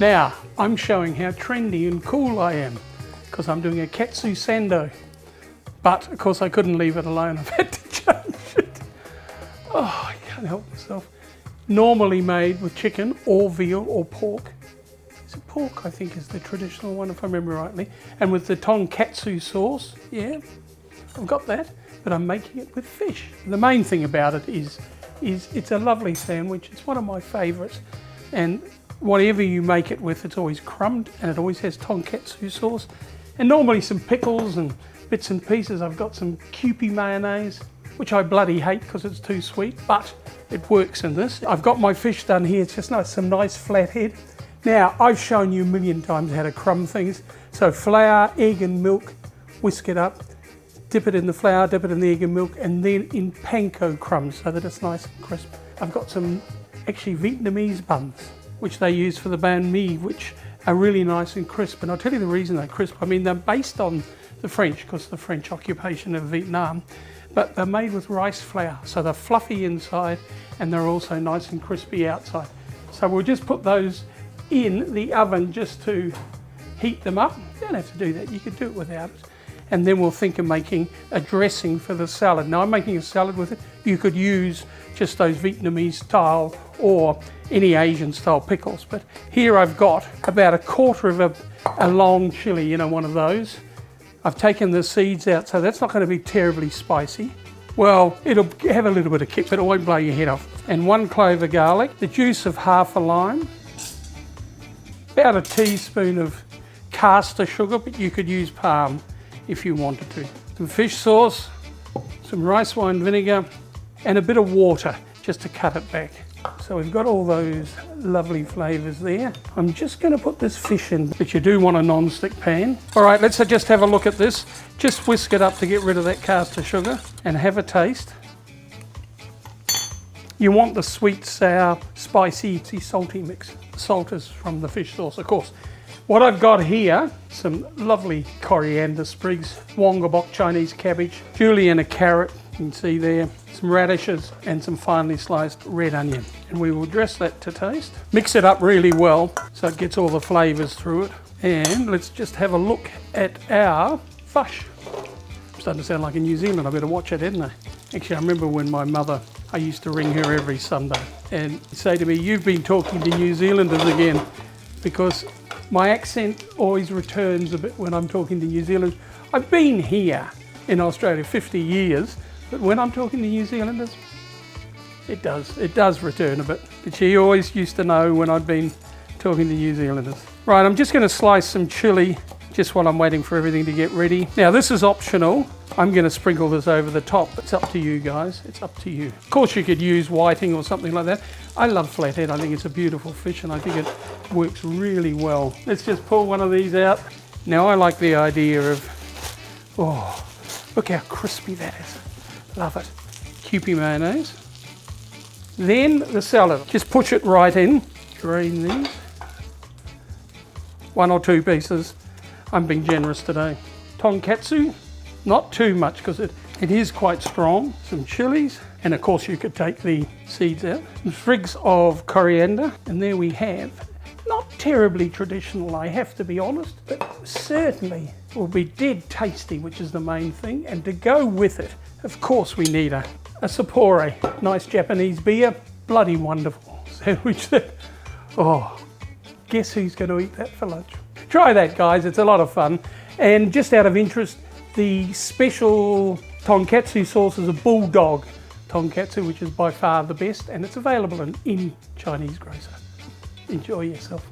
Now, I'm showing how trendy and cool I am because I'm doing a Katsu Sando. But, of course, I couldn't leave it alone. I've had to change it. Oh, I can't help myself. Normally made with chicken or veal or pork. Is it pork, I think, is the traditional one, if I remember rightly. And with the tonkatsu sauce, yeah, I've got that. But I'm making it with fish. The main thing about it is it's a lovely sandwich. It's one of my favourites. And whatever you make it with, it's always crumbed and it always has tonkatsu sauce. And normally some pickles and bits and pieces. I've got some Kewpie mayonnaise, which I bloody hate because it's too sweet, but it works in this. I've got my fish done here. It's just nice, some nice flathead. Now, I've shown you a million times how to crumb things. So flour, egg and milk, whisk it up, dip it in the flour, dip it in the egg and milk, and then in panko crumbs so that it's nice and crisp. I've got some actually Vietnamese buns, which they use for the banh mi, which are really nice and crisp. And I'll tell you the reason they're crisp. I mean, they're based on the French, because of the French occupation of Vietnam, but they're made with rice flour. So they're fluffy inside and they're also nice and crispy outside. So we'll just put those in the oven just to heat them up. You don't have to do that, you could do it without it. And then we'll think of making a dressing for the salad. Now I'm making a salad with it. You could use just those Vietnamese style or any Asian style pickles. But here I've got about a quarter of a long chili, you know, one of those. I've taken the seeds out, so that's not going to be terribly spicy. Well, it'll have a little bit of kick, but it won't blow your head off. And 1 clove of garlic, the juice of half a lime, about a teaspoon of caster sugar, but you could use palm if you wanted to. Some fish sauce, some rice wine vinegar, and a bit of water just to cut it back. So we've got all those lovely flavours there. I'm just going to put this fish in, but you do want a non-stick pan. All right, let's just have a look at this. Just whisk it up to get rid of that caster sugar and have a taste. You want the sweet, sour, spicy, salty mix. The salt is from the fish sauce, of course. What I've got here, some lovely coriander sprigs, wonga bok Chinese cabbage, julienne carrot, you can see there, some radishes and some finely sliced red onion. And we will dress that to taste. Mix it up really well so it gets all the flavours through it. And let's just have a look at our fish. I'm starting to sound like in New Zealand, I better watch it, hadn't I? Actually, I remember when my mother, I used to ring her every Sunday and say to me, "You've been talking to New Zealanders again," because my accent always returns a bit when I'm talking to New Zealand. I've been here in Australia 50 years, but when I'm talking to New Zealanders, it does return a bit. But she always used to know when I'd been talking to New Zealanders. Right, I'm just going to slice some chili just while I'm waiting for everything to get ready. Now this is optional. I'm going to sprinkle this over the top. It's up to you guys, it's up to you. Of course you could use whiting or something like that. I love flathead, I think it's a beautiful fish and I think it works really well. Let's just pull one of these out. Now I like the idea of, oh, look how crispy that is. Love it. Kewpie mayonnaise. Then the salad. Just push it right in. Drain these. 1 or 2 pieces. I'm being generous today. Tonkatsu. Not too much because it is quite strong. Some chilies, and of course you could take the seeds out. Some sprigs of coriander, and there we have, not terribly traditional, I have to be honest, but certainly will be dead tasty, which is the main thing. And to go with it, of course we need a Sapporo, nice Japanese beer, bloody wonderful sandwich there. Oh, guess who's going to eat that for lunch? Try that, guys, it's a lot of fun. And just out of interest, the special tonkatsu sauce is a bulldog tonkatsu, which is by far the best, and it's available in any Chinese grocer. Enjoy yourself.